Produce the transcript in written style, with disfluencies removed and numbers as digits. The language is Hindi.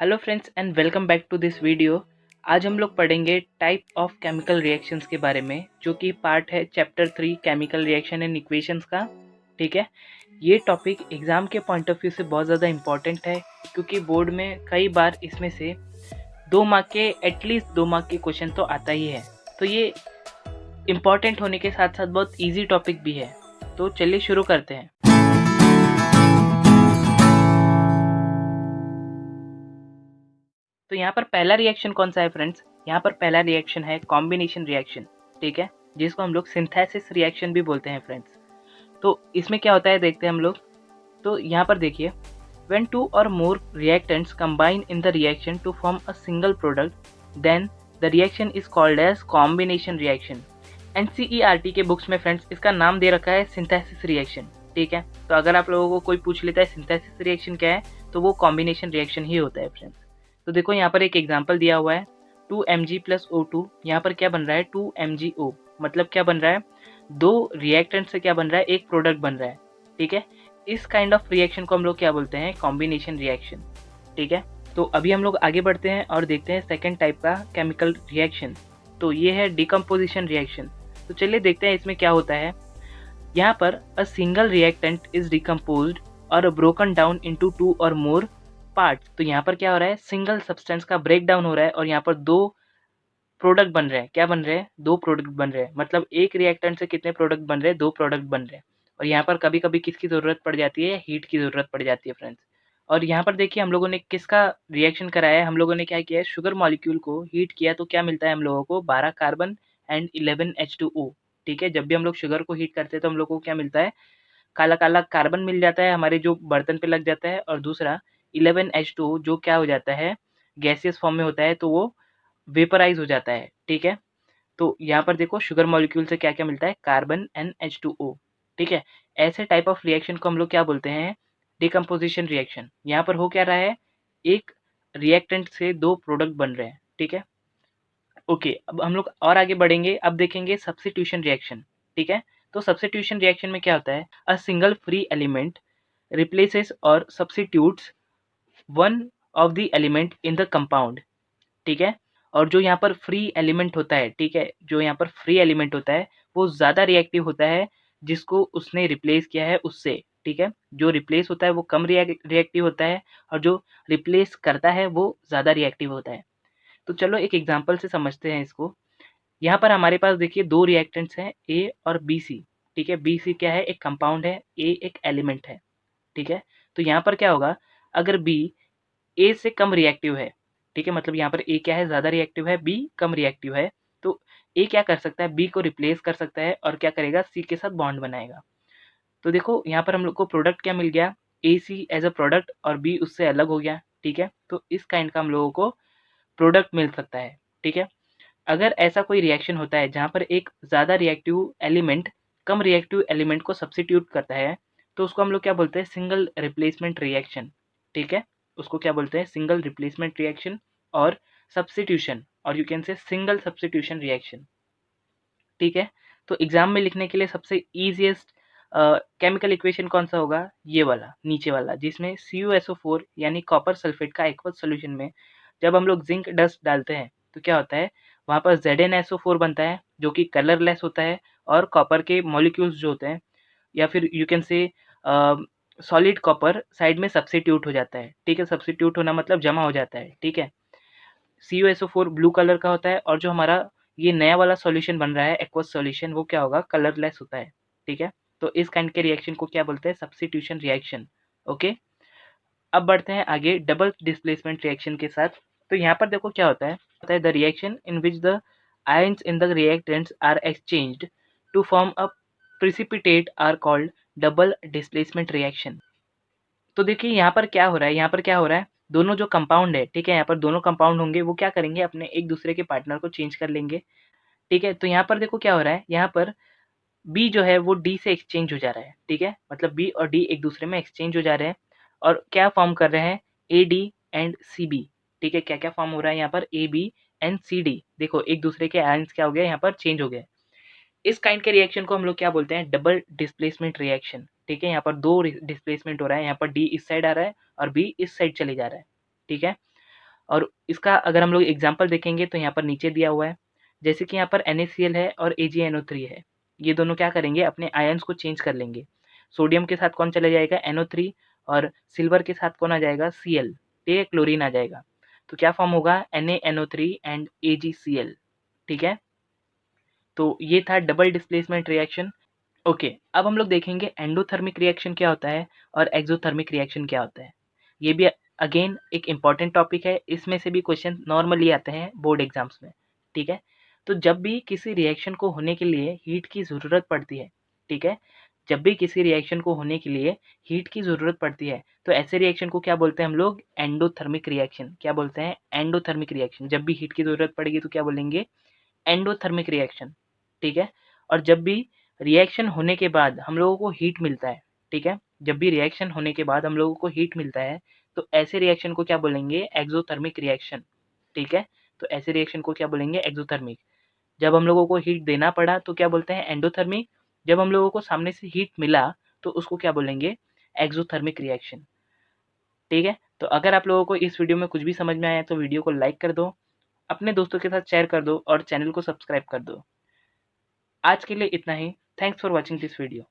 Hello friends and welcome back to this video. आज हम लोग पढ़ेंगे टाइप ऑफ केमिकल रिएक्शंस के बारे में, जो कि पार्ट है chapter 3 chemical reaction and equations का। ठीक है, ये टॉपिक एग्ज़ाम के पॉइंट ऑफ व्यू से बहुत ज़्यादा इंपॉर्टेंट है, क्योंकि बोर्ड में कई बार इसमें से 2 मार्क के एटलीस्ट 2 मार्क के क्वेश्चन तो आता ही है। तो ये इम्पॉर्टेंट होने के साथ साथ बहुत ईजी टॉपिक भी है। तो चलिए शुरू करते हैं। तो यहाँ पर पहला रिएक्शन कौन सा है फ्रेंड्स? यहाँ पर पहला रिएक्शन है कॉम्बिनेशन रिएक्शन। ठीक है, जिसको हम लोग सिंथेसिस रिएक्शन भी बोलते हैं फ्रेंड्स। तो इसमें क्या होता है देखते हैं हम लोग। तो यहाँ पर देखिए, when two or more reactants combine in the reaction to form a single product, then the reaction is called as combination reaction. NCERT के बुक्स में फ्रेंड्स इसका नाम दे रखा है सिंथेसिस रिएक्शन। ठीक है, तो अगर आप लोगों को कोई पूछ लेता है सिंथेसिस रिएक्शन क्या है, तो वो कॉम्बिनेशन रिएक्शन ही होता है फ्रेंड्स। तो देखो यहाँ पर एक एग्जांपल दिया हुआ है 2Mg प्लस O2। यहाँ पर क्या बन रहा है 2MgO, मतलब क्या बन रहा है, दो रिएक्टेंट से क्या बन रहा है, एक प्रोडक्ट बन रहा है। ठीक है, इस काइंड ऑफ रिएक्शन को हम लोग क्या बोलते हैं, कॉम्बिनेशन रिएक्शन। ठीक है, तो अभी हम लोग आगे बढ़ते हैं और देखते हैं सेकेंड टाइप का केमिकल रिएक्शन। तो ये है डिकम्पोजिशन रिएक्शन। तो चलिए देखते हैं इसमें क्या होता है। यहाँ पर a single reactant is decomposed और ब्रोकन डाउन इनटू 2 और मोर पार्ट्स। तो यहाँ पर क्या हो रहा है, सिंगल सब्सटेंस का ब्रेक डाउन हो रहा है और यहाँ पर दो प्रोडक्ट बन रहे हैं। क्या बन रहे हैं, दो प्रोडक्ट बन रहे हैं। मतलब एक रिएक्टेंट से कितने प्रोडक्ट बन रहे हैं, दो प्रोडक्ट बन रहे हैं। और यहाँ पर कभी कभी किसकी ज़रूरत पड़ जाती है, हीट की ज़रूरत पड़ जाती है फ्रेंड्स। और यहाँ पर देखिए हम लोगों ने किसका रिएक्शन कराया है, हम लोगों ने क्या किया है, शुगर मॉलिक्यूल को हीट किया। तो क्या मिलता है हम लोगों को, 12 कार्बन एंड 11 H2O। ठीक है, जब भी हम लोग शुगर को हीट करते हैं तो हम लोगों को क्या मिलता है, काला काला कार्बन मिल जाता है, हमारे जो बर्तन पे लग जाता है। और दूसरा 11H2O जो क्या हो जाता है, गैसियस फॉर्म में होता है, तो वो वेपराइज हो जाता है। ठीक है, तो यहाँ पर देखो शुगर मॉलिक्यूल से क्या क्या मिलता है, कार्बन एंड H2O। ठीक है, ऐसे टाइप ऑफ रिएक्शन को हम लोग क्या बोलते हैं, डिकम्पोजिशन रिएक्शन। यहाँ पर हो क्या रहा है, एक रिएक्टेंट से दो प्रोडक्ट बन रहे हैं। ठीक है, ओके, अब हम लोग और आगे बढ़ेंगे। अब देखेंगे सब्स्टिट्यूशन रिएक्शन। ठीक है, तो सब्स्टिट्यूशन रिएक्शन में क्या होता है, a single free element replaces और substitutes one of the element in the compound. ठीक है, और जो यहाँ पर फ्री एलिमेंट होता है, ठीक है, जो यहाँ पर फ्री एलिमेंट होता है वो ज़्यादा रिएक्टिव होता है जिसको उसने रिप्लेस किया है उससे। ठीक है, जो रिप्लेस होता है वो कम रिएक्टिव होता है और जो रिप्लेस करता है वो ज़्यादा रिएक्टिव होता है। तो चलो एक एग्जांपल से समझते हैं इसको। यहाँ पर हमारे पास देखिए दो रिएक्टेंट्स हैं, ए और बी सी। ठीक है, बी सी क्या है, एक कंपाउंड है, ए एक एलिमेंट है। ठीक है, तो यहाँ पर क्या होगा, अगर बी ए से कम रिएक्टिव है, ठीक है, मतलब यहाँ पर ए क्या है, ज़्यादा रिएक्टिव है, बी कम रिएक्टिव है, तो ए क्या कर सकता है, बी को रिप्लेस कर सकता है और क्या करेगा, सी के साथ बॉन्ड बनाएगा। तो देखो यहाँ पर हम लोग को प्रोडक्ट क्या मिल गया, ए सी एज अ प्रोडक्ट और बी उससे अलग हो गया। ठीक है, तो इस काइंड का हम लोगों को प्रोडक्ट मिल सकता है। ठीक है, अगर ऐसा कोई रिएक्शन होता है जहाँ पर एक ज़्यादा रिएक्टिव एलिमेंट कम रिएक्टिव एलिमेंट को सब्स्टिट्यूट करता है, तो उसको हम लोग क्या बोलते हैं, सिंगल रिप्लेसमेंट रिएक्शन। ठीक है, उसको क्या बोलते हैं, सिंगल रिप्लेसमेंट रिएक्शन और सब्स्टिट्यूशन, और you can say single substitution reaction. ठीक है, तो एग्जाम में लिखने के लिए सबसे ईजिएस्ट केमिकल इक्वेशन कौन सा होगा, ये वाला नीचे वाला, जिसमें CuSO4 यानी कॉपर सल्फेट का एक्वस सोल्यूशन में जब हम लोग जिंक डस्ट डालते हैं तो क्या होता है, वहाँ पर ZnSO4 बनता है जो कि कलरलेस होता है और कॉपर के मॉलिक्यूल्स जो होते हैं, या फिर you can say solid copper side में सब्स्टिट्यूट हो जाता है। ठीक है, सब्स्टिट्यूट होना मतलब जमा हो जाता है। ठीक है, CuSO4 ब्लू कलर का होता है और जो हमारा ये नया वाला सॉल्यूशन बन रहा है एक्वस सॉल्यूशन, वो क्या होगा, कलरलेस होता है। ठीक है, तो इस काइंड के रिएक्शन को क्या बोलते हैं, सब्स्टिट्यूशन रिएक्शन। ओके, अब बढ़ते हैं आगे डबल डिस्प्लेसमेंट रिएक्शन के साथ। तो यहाँ पर देखो क्या होता है the reaction in which the ions in the reactants are exchanged to form a precipitate are called double displacement reaction. तो देखिए यहाँ पर क्या हो रहा है, यहाँ पर क्या हो रहा है, दोनों जो कंपाउंड है, ठीक है, यहाँ पर दोनों कंपाउंड होंगे, वो क्या करेंगे, अपने एक दूसरे के पार्टनर को चेंज कर लेंगे। ठीक है, तो यहाँ पर देखो क्या हो रहा है, यहाँ पर बी जो है वो डी से एक्सचेंज हो जा रहा है। ठीक है, मतलब बी और डी एक दूसरे में एक्सचेंज हो जा रहे हैं और क्या फॉर्म कर रहे हैं, A D and C B. ठीक है, क्या क्या फॉर्म हो रहा है यहाँ पर, A B and C D. देखो एक दूसरे के आयंस क्या हो गया, यहाँ पर चेंज हो गए। इस काइंड के रिएक्शन को हम लोग क्या बोलते हैं, डबल डिस्प्लेसमेंट रिएक्शन। ठीक है, यहाँ पर दो डिस्प्लेसमेंट हो रहा है, यहाँ पर डी इस साइड आ रहा है और बी इस साइड चले जा रहा है। ठीक है, और इसका अगर हम लोग एग्जाम्पल देखेंगे तो यहाँ पर नीचे दिया हुआ है, जैसे कि यहाँ पर NaCl है और AgNO3 है। ये दोनों क्या करेंगे, अपने आयन्स को चेंज कर लेंगे। सोडियम के साथ कौन चला जाएगा, NO3, और सिल्वर के साथ कौन आ जाएगा, Cl, ठीक है, क्लोरीन आ जाएगा। तो क्या फॉर्म होगा, NaNO3 एंड AgCl, ठीक है। तो ये था डबल डिस्प्लेसमेंट रिएक्शन। ओके, अब हम लोग देखेंगे एंडोथर्मिक रिएक्शन क्या होता है और एक्सोथर्मिक रिएक्शन क्या होता है। ये भी अगेन एक इम्पॉर्टेंट टॉपिक है, इसमें से भी क्वेश्चन नॉर्मली आते हैं बोर्ड एग्जाम्स में, ठीक है। तो जब भी किसी रिएक्शन को होने के लिए हीट की ज़रूरत पड़ती है, ठीक है, जब भी किसी रिएक्शन को होने के लिए हीट की ज़रूरत पड़ती है, तो ऐसे रिएक्शन को क्या बोलते हैं हम लोग, एंडोथर्मिक रिएक्शन। क्या बोलते हैं, एंडोथर्मिक रिएक्शन। जब भी हीट की ज़रूरत पड़ेगी तो क्या बोलेंगे, एंडोथर्मिक रिएक्शन, ठीक है। और जब भी रिएक्शन होने के बाद हम लोगों को हीट मिलता है, ठीक है, जब भी रिएक्शन होने के बाद हम लोगों को हीट मिलता है, तो ऐसे रिएक्शन को क्या बोलेंगे, एक्सोथर्मिक रिएक्शन, ठीक है। तो ऐसे रिएक्शन को क्या बोलेंगे, एक्सोथर्मिक। जब हम लोगों को हीट देना पड़ा तो क्या बोलते हैं, एंडोथर्मिक। जब हम लोगों को सामने से हीट मिला तो उसको क्या बोलेंगे, एक्सोथर्मिक रिएक्शन, ठीक है। तो अगर आप लोगों को इस वीडियो में कुछ भी समझ में आया तो वीडियो को लाइक कर दो, अपने दोस्तों के साथ शेयर कर दो और चैनल को सब्सक्राइब कर दो। आज के लिए इतना ही। Thanks for watching this video.